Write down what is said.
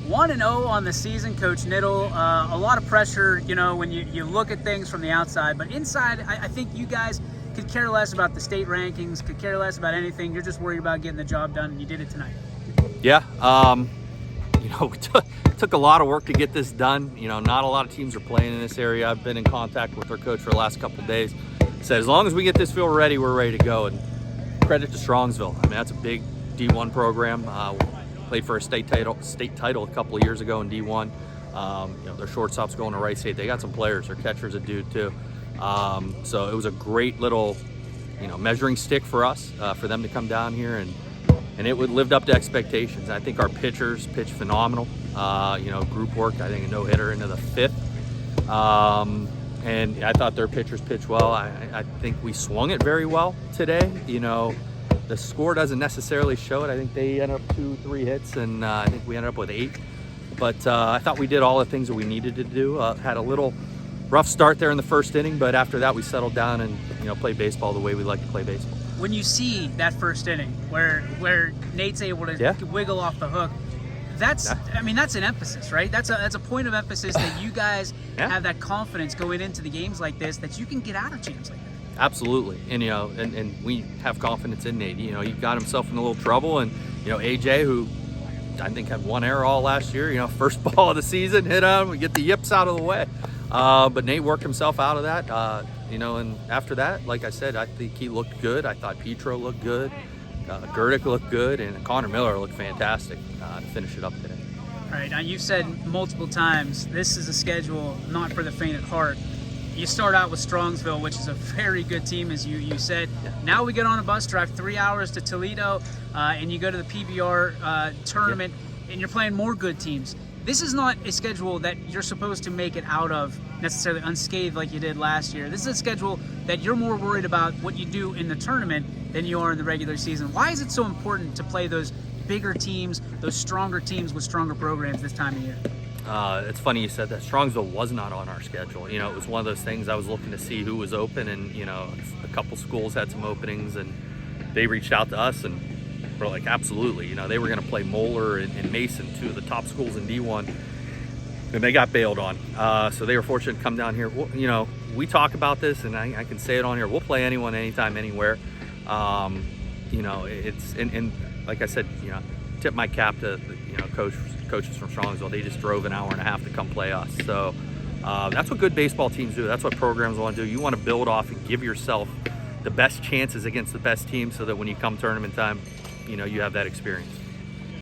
1-0 on the season, Coach Knittle. A lot of pressure, when you look at things from the outside. But inside, I think you guys could care less about the state rankings, could care less about anything. You're just worried about getting the job done, and you did it tonight. Yeah. It took a lot of work to get this done. Not a lot of teams are playing in this area. I've been in contact with our coach for the last couple of days. Said as long as we get this field ready, we're ready to go. And credit to Strongsville. I mean, that's a big D1 program. Played for a state title a couple of years ago in D1. Their shortstop's going to Wright State. They got some players. Their catcher's a dude too. So it was a great little, measuring stick for us, for them to come down here, and it lived up to expectations. I think our pitchers pitched phenomenal. Group work, I think a no-hitter into the 5th. And I thought their pitchers pitched well. I think we swung it very well today. The score doesn't necessarily show it. I think they ended up 2-3 hits, and I think we ended up with 8. But I thought we did all the things that we needed to do. Had a little rough start there in the first inning, but after that we settled down and played baseball the way we like to play baseball. When you see that first inning where Nate's able to wiggle off the hook, that's an emphasis, right? That's a point of emphasis that you guys have that confidence going into the games like this, that you can get out of jams like that. Absolutely. And and we have confidence in Nate. He got himself in a little trouble, and AJ, who I think had 1 error all last year, first ball of the season, hit him, we get the yips out of the way. But Nate worked himself out of that, and after that, like I said, I think he looked good. I thought Petro looked good, Gerdick looked good, and Connor Miller looked fantastic to finish it up today. All right, now you've said multiple times, this is a schedule not for the faint at heart. You start out with Strongsville, which is a very good team, as you said. Yeah. Now we get on a bus, drive 3 hours to Toledo, and you go to the PBR tournament, and you're playing more good teams. This is not a schedule that you're supposed to make it out of necessarily unscathed like you did last year. This is a schedule that you're more worried about what you do in the tournament than you are in the regular season. Why is it so important to play those bigger teams, those stronger teams with stronger programs this time of year? It's funny you said that. Strongsville was not on our schedule. It was one of those things I was looking to see who was open, and a couple schools had some openings, and they reached out to us, and we're like, absolutely. They were going to play Moeller and Mason, 2 of the top schools in D1, and they got bailed on. So they were fortunate to come down here. Well, we talk about this, and I can say it on here. We'll play anyone, anytime, anywhere. It's and like I said, tip my cap to coaches from Strongsville. They just drove an hour and a half to come play us. So that's what good baseball teams do. That's what programs want to do. You want to build off and give yourself the best chances against the best teams, so that when you come tournament time, you have that experience.